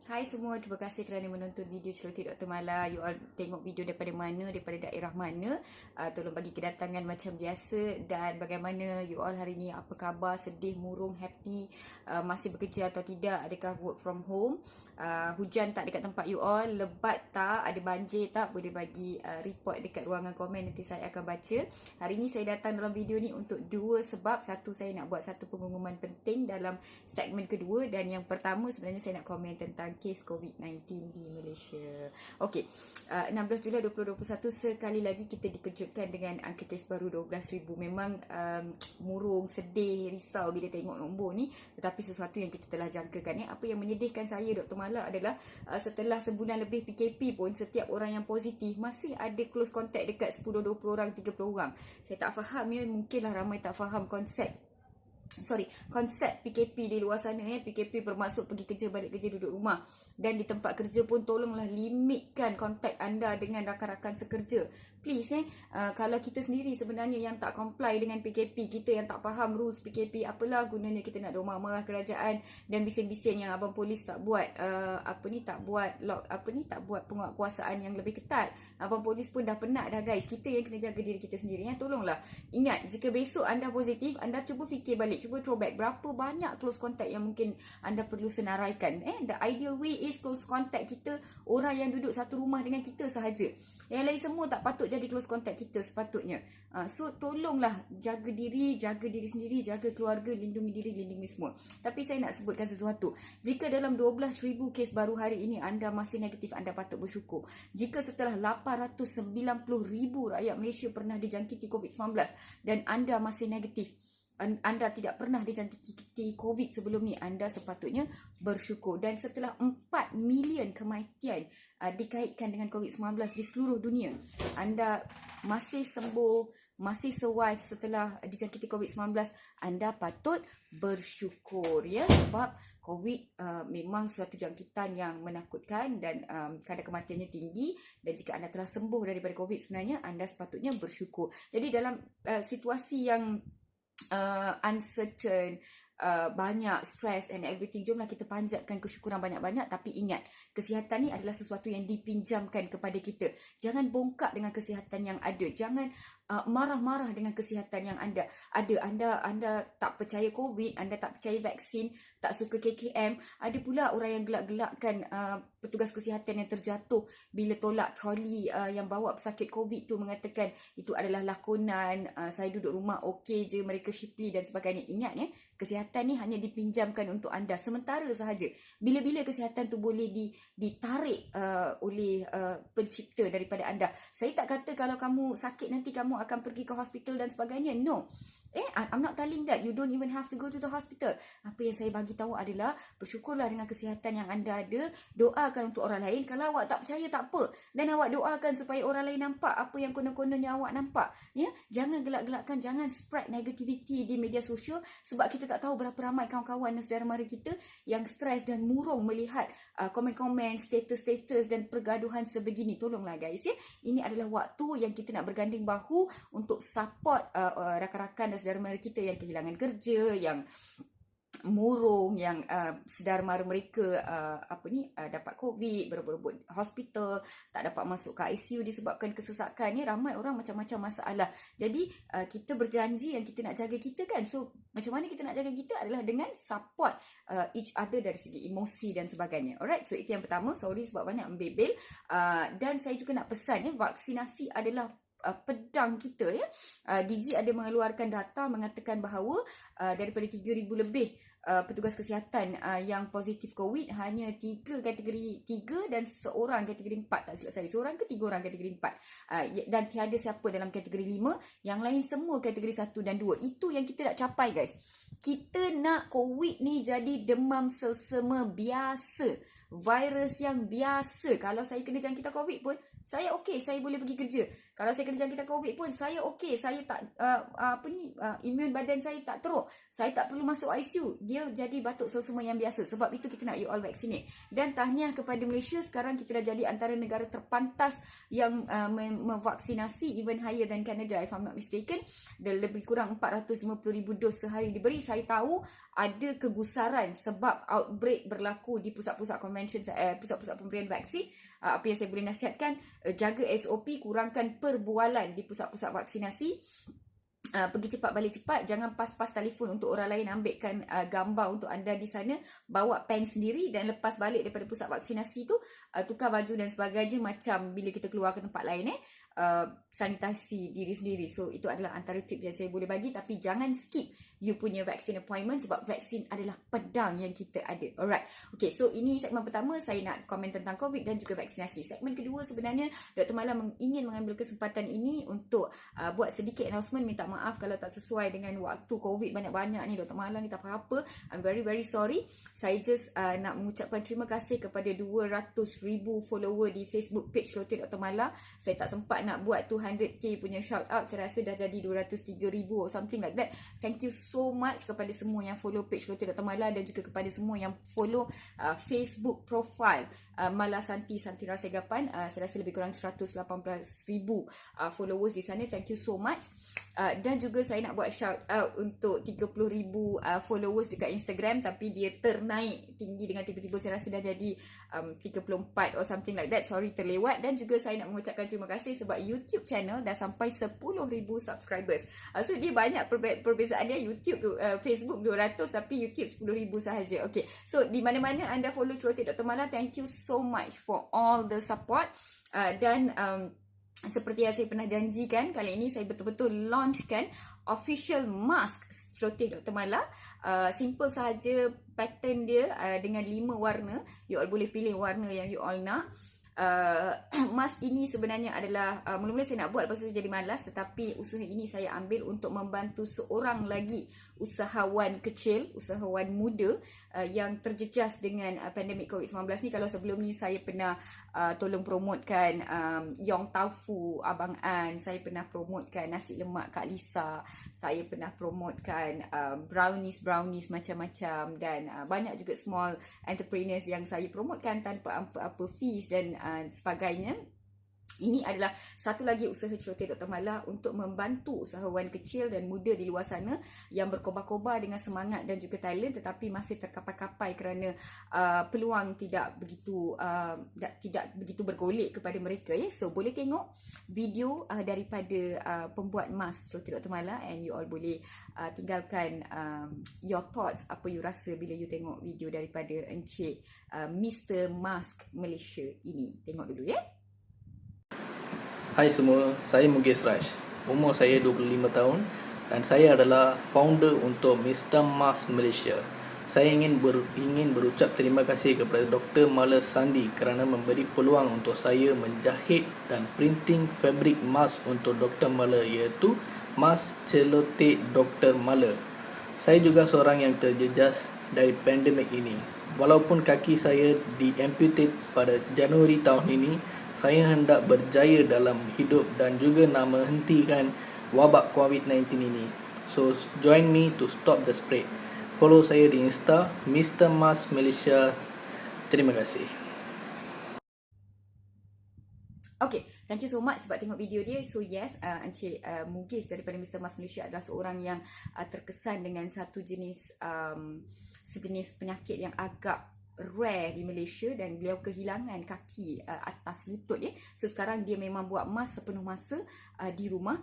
Hai semua, terima kasih kerana menonton video Celoteh Dr. Mala. You all tengok video daripada mana, daripada daerah mana. Tolong bagi kedatangan macam biasa. Dan bagaimana you all hari ni, apa khabar, sedih, murung, happy, masih bekerja atau tidak, adakah work from home, hujan tak dekat tempat you all, lebat tak, ada banjir tak, boleh bagi report dekat ruangan komen, nanti saya akan baca. Hari ni saya datang dalam video ni untuk dua sebab. Satu, saya nak buat satu pengumuman penting dalam segmen kedua, dan yang pertama sebenarnya saya nak komen tentang kes COVID-19 di Malaysia. Okey, 16 Julai 2021 sekali lagi kita dikejutkan dengan angka kes baru 12,000. Memang murung, sedih, risau bila tengok nombor ni, tetapi sesuatu yang kita telah jangkakan. Apa yang menyedihkan saya Dr. Mala adalah setelah sebulan lebih PKP pun setiap orang yang positif masih ada close contact dekat 10, 20 orang, 30 orang. Saya tak faham ya, mungkinlah ramai tak faham konsep PKP di luar sana ya. PKP bermaksud pergi kerja, balik kerja, duduk rumah. Dan di tempat kerja pun tolonglah limitkan kontak anda dengan rakan-rakan sekerja. Please kalau kita sendiri sebenarnya yang tak comply dengan PKP, kita yang tak faham rules PKP, apalah gunanya kita nak marah-marah kerajaan dan bising-bising yang abang polis tak buat tak buat penguatkuasaan yang lebih ketat. Abang polis pun dah penat dah guys. Kita yang kena jaga diri kita sendiri ya. Tolonglah ingat, jika besok anda positif, anda cuba fikir balik, cuba throwback berapa banyak close contact yang mungkin anda perlu senaraikan. The ideal way is close contact kita orang yang duduk satu rumah dengan kita sahaja. Yang lain semua tak patut jadi close contact kita sepatutnya. So tolonglah jaga diri sendiri, jaga keluarga, lindungi diri, lindungi semua. Tapi saya nak sebutkan sesuatu. Jika dalam 12,000 kes baru hari ini anda masih negatif, anda patut bersyukur. Jika setelah 890,000 rakyat Malaysia pernah dijangkiti COVID-19 dan anda masih negatif, anda tidak pernah dijangkiti COVID sebelum ni, anda sepatutnya bersyukur. Dan setelah 4 million kematian dikaitkan dengan COVID-19 di seluruh dunia, anda masih sembuh, masih survive setelah dijangkiti COVID-19, anda patut bersyukur ya. Sebab COVID memang suatu jangkitan yang menakutkan dan kadar kematiannya tinggi. Dan jika anda telah sembuh daripada COVID, sebenarnya anda sepatutnya bersyukur. Jadi dalam situasi yang uncertain, banyak stress and everything, jomlah kita panjatkan kesyukuran banyak-banyak. Tapi ingat, kesihatan ni adalah sesuatu yang dipinjamkan kepada kita. Jangan bongkak dengan kesihatan yang ada. Jangan marah-marah dengan kesihatan yang anda ada. Anda tak percaya COVID, anda tak percaya vaksin, tak suka KKM. Ada pula orang yang gelak-gelakkan petugas kesihatan yang terjatuh bila tolak troli yang bawa pesakit COVID tu, mengatakan itu adalah lakonan, saya duduk rumah okey je, mereka shiply dan sebagainya. Ingat ya, kesihatan ni hanya dipinjamkan untuk anda sementara sahaja. Bila-bila kesihatan tu boleh ditarik oleh pencipta daripada anda. Saya tak kata kalau kamu sakit nanti kamu akan pergi ke hospital dan sebagainya. No. I'm not telling that. You don't even have to go to the hospital. Apa yang saya bagi tahu adalah bersyukurlah dengan kesihatan yang anda ada. Doakan untuk orang lain. Kalau awak tak percaya, tak apa. Dan awak doakan supaya orang lain nampak apa yang konon-kononnya awak nampak. Ya, jangan gelak-gelakkan, jangan spread negativity di media sosial, sebab kita tak tahu berapa ramai kawan-kawan dan saudara mara kita yang stres dan murung melihat komen-komen, status-status dan pergaduhan sebegini. Tolonglah guys ya. Ini adalah waktu yang kita nak berganding bahu untuk support rakan-rakan dan saudara mara kita yang kehilangan kerja, yang murung, yang saudara mara mereka dapat COVID, berebut hospital, tak dapat masuk ke ICU disebabkan kesesakan ni. Ramai orang macam-macam masalah. Jadi kita berjanji yang kita nak jaga kita kan. So macam mana kita nak jaga kita adalah dengan support each other dari segi emosi dan sebagainya. Alright, so itu yang pertama. Sorry sebab banyak membebel. Dan saya juga nak pesan ya, vaksinasi adalah pedang kita ya. DG ada mengeluarkan data mengatakan bahawa daripada 3,000 lebih petugas kesihatan yang positif COVID, hanya 3 kategori 3 dan seorang kategori 4, tak silap saya, seorang ke 3 orang kategori 4, dan tiada siapa dalam kategori 5, yang lain semua kategori 1 dan 2. Itu yang kita nak capai guys. Kita nak COVID ni jadi demam selsema biasa, virus yang biasa. Kalau saya kena jangkit COVID pun saya okey, saya boleh pergi kerja. Kalau saya kena jangkit COVID pun saya okey, saya tak imun badan saya tak teruk, saya tak perlu masuk ICU. Dia jadi batuk selsema yang biasa. Sebab itu kita nak you all vaccinate. Dan tahniah kepada Malaysia, sekarang kita dah jadi antara negara terpantas yang memvaksinasi, even higher than Canada if I'm not mistaken. Dan lebih kurang 450,000 dos sehari diberi. saya tahu ada kegusaran sebab outbreak berlaku di pusat-pusat convention, pusat-pusat pemberian vaksin. Apa yang saya boleh nasihatkan, jaga SOP, kurangkan perbualan di pusat-pusat vaksinasi. Pergi cepat balik cepat, jangan pas-pas telefon untuk orang lain ambilkan gambar untuk anda di sana, bawa pen sendiri dan lepas balik daripada pusat vaksinasi tu tukar baju dan sebagainya macam bila kita keluar ke tempat lain sanitasi diri sendiri. So itu adalah antara tip yang saya boleh bagi, tapi jangan skip you punya vaksin appointment sebab vaksin adalah pedang yang kita ada. Alright. Okay, so ini segmen pertama, saya nak komen tentang COVID dan juga vaksinasi. Segmen kedua sebenarnya Dr. Mala ingin mengambil kesempatan ini untuk buat sedikit announcement. Minta maaf kalau tak sesuai dengan waktu COVID banyak-banyak ni Dr. Mala ni, tak apa-apa. I'm very very sorry. Saya just nak mengucapkan terima kasih kepada 200,000 follower di Facebook page Lotte Dr. Mala. Saya tak sempat nak buat 200k punya shout out. Saya rasa dah jadi 203,000 or something like that. Thank you so much kepada semua yang follow page Lotte Dr. Mala dan juga kepada semua yang follow Facebook profile Mala Santi Rasiagapan. Saya rasa lebih kurang 118,000 followers di sana. Thank you so much. Dan juga saya nak buat shout out untuk 30,000 followers dekat Instagram, tapi dia ternaik tinggi dengan tiba-tiba saya rasa dah jadi 34 or something like that. Sorry, terlewat. Dan juga saya nak mengucapkan terima kasih sebab YouTube channel dah sampai 10,000 subscribers. So dia banyak perbezaan dia. YouTube, Facebook 200 tapi YouTube 10,000 sahaja. Okay, so di mana-mana anda follow Lotte Dr. Mala, thank you so much for all the support. Dan seperti yang saya pernah janjikan, kali ini saya betul-betul launchkan official mask Lotte Dr. Mala. Simple sahaja pattern dia, dengan 5 warna. You all boleh pilih warna yang you all nak. Mask ini sebenarnya adalah mula-mula saya nak buat, lepas tu saya jadi malas, tetapi usaha ini saya ambil untuk membantu seorang lagi usahawan kecil, usahawan muda yang terjejas dengan pandemik COVID-19 ni. Kalau sebelum ni saya pernah tolong promotkan Yong Tau Fu Abang An, saya pernah promotkan nasi lemak Kak Lisa, saya pernah promotkan brownies macam-macam, dan banyak juga small entrepreneurs yang saya promotkan tanpa apa-apa fees dan sebagainya. Ini adalah satu lagi usaha Lotte Dr. Mala untuk membantu usahawan kecil dan muda di luar sana yang berkobar-kobar dengan semangat dan juga talent, tetapi masih terkapai-kapai kerana peluang tidak begitu bergolek kepada mereka. So boleh tengok video daripada pembuat mask Lotte Dr. Mala, and you all boleh tinggalkan your thoughts, apa you rasa bila you tengok video daripada Encik Mr. Mask Malaysia ini. Tengok dulu ya. Hai semua, saya Mughis Raj. Umur saya 25 tahun dan saya adalah founder untuk Mr. Mask Malaysia. Saya ingin berucap terima kasih kepada Dr. Mala Sandi kerana memberi peluang untuk saya menjahit dan printing fabrik mask untuk Dr. Mala, iaitu mask Lotte Dr. Mala. Saya juga seorang yang terjejas dari pandemik ini. Walaupun kaki saya diamputate pada Januari tahun ini, saya hendak berjaya dalam hidup dan juga nak menghentikan wabak COVID-19 ini. So join me to stop the spread. Follow saya di Insta Mr. Mask Malaysia. Terima kasih. Okay, thank you so much sebab tengok video dia. So yes, Encik Mughis daripada Mr. Mask Malaysia adalah seorang yang terkesan dengan satu sejenis penyakit yang agak rare di Malaysia, dan beliau kehilangan kaki atas lutut dia. So sekarang dia memang buat mask sepenuh masa di rumah.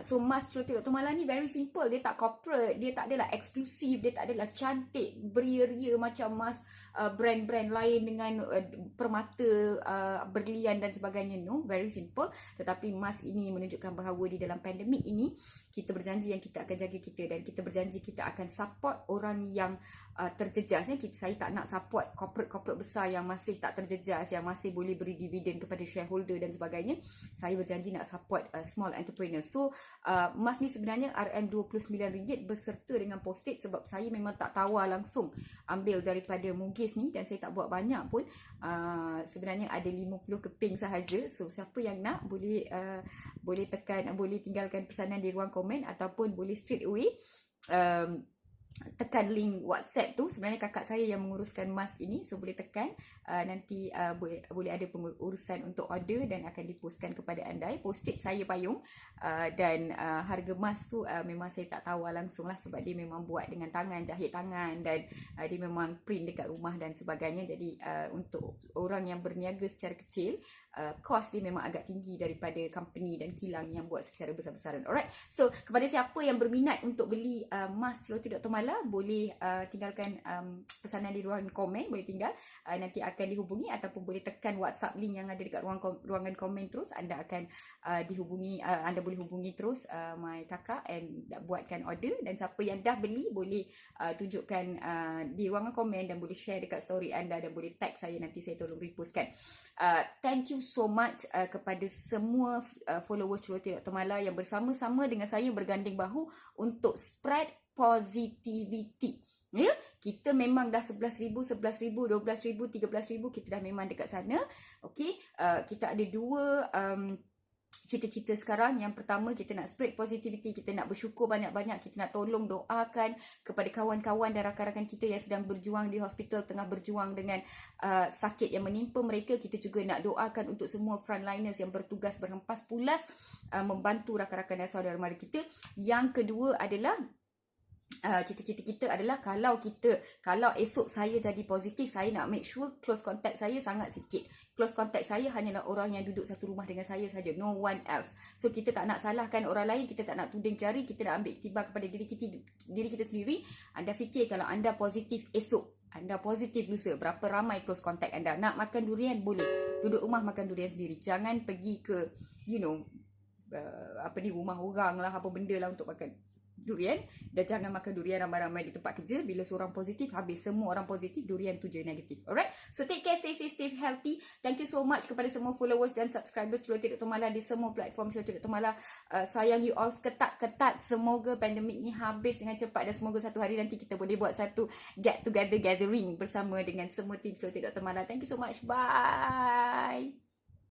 So mask Lotte Dr. Mala ni very simple. Dia tak corporate, dia tak adalah eksklusif, dia tak adalah cantik beria-ria macam mask brand-brand lain dengan permata berlian dan sebagainya. No, very simple. Tetapi mask ini menunjukkan bahawa di dalam pandemik ini kita berjanji yang kita akan jaga kita, dan kita berjanji kita akan support orang yang terjejas. Saya tak nak support corporate besar yang masih tak terjejas, yang masih boleh beri dividen kepada shareholder dan sebagainya. Saya berjanji nak support small entrepreneurs. So mask ni sebenarnya RM29 beserta dengan postage, sebab saya memang tak tawar langsung ambil daripada Mughis ni, dan saya tak buat banyak pun. Sebenarnya ada 50 keping sahaja. So siapa yang nak boleh tinggalkan pesanan di ruang komen, ataupun boleh straight away tekan link WhatsApp tu. Sebenarnya kakak saya yang menguruskan mask ini, so boleh tekan, nanti boleh ada pengurusan untuk order dan akan dipostkan kepada anda. Postage saya payung, dan harga mask tu memang saya tak tahu langsung lah, sebab dia memang buat dengan tangan, jahit tangan, dan dia memang print dekat rumah dan sebagainya. Jadi untuk orang yang berniaga secara kecil, kos dia memang agak tinggi daripada company dan kilang yang buat secara besar-besaran. Alright, so kepada siapa yang berminat untuk beli mask Celoteh Dr. Mala, boleh tinggalkan pesanan di ruangan komen, boleh tinggal, nanti akan dihubungi, ataupun boleh tekan WhatsApp link yang ada dekat ruangan komen terus, anda akan dihubungi, anda boleh hubungi terus my kakak and buatkan order. Dan siapa yang dah beli boleh tunjukkan di ruangan komen dan boleh share dekat story anda dan boleh tag saya, nanti saya tolong repostkan. Thank you so much kepada semua followers Celoteh Dr. Mala yang bersama-sama dengan saya berganding bahu untuk spread positivity. Ya, kita memang dah 11,000, 12,000, 13,000, kita dah memang dekat sana. Okey, kita ada dua cita-cita sekarang. Yang pertama, kita nak spread positivity, kita nak bersyukur banyak-banyak, kita nak tolong doakan kepada kawan-kawan dan rakan-rakan kita yang sedang berjuang di hospital, tengah berjuang dengan sakit yang menimpa mereka. Kita juga nak doakan untuk semua frontliners yang bertugas berhempas pulas membantu rakan-rakan dan saudara mara kita. Yang kedua adalah cita-cita kita adalah kalau esok saya jadi positif, saya nak make sure close contact saya sangat sikit. Close contact saya hanyalah orang yang duduk satu rumah dengan saya saja, no one else. So kita tak nak salahkan orang lain, kita tak nak tuding jari, kita nak ambil iktibar kepada diri kita sendiri. Anda fikir kalau anda positif esok, anda positif lusa, berapa ramai close contact anda? Nak makan durian boleh, duduk rumah makan durian sendiri. Jangan pergi ke rumah orang lah, apa benda lah untuk makan durian. Dan jangan makan durian ramai-ramai di tempat kerja. Bila seorang positif, habis semua orang positif, durian tu je negatif. Alright, so take care, stay safe, stay healthy. Thank you so much kepada semua followers dan subscribers Celoteh Dr. Mala di semua platform Celoteh Dr. Mala. Sayang you all ketat-ketat. Semoga pandemik ni habis dengan cepat dan semoga satu hari nanti kita boleh buat satu get together gathering bersama dengan semua tim Celoteh Dr. Mala. Thank you so much, bye.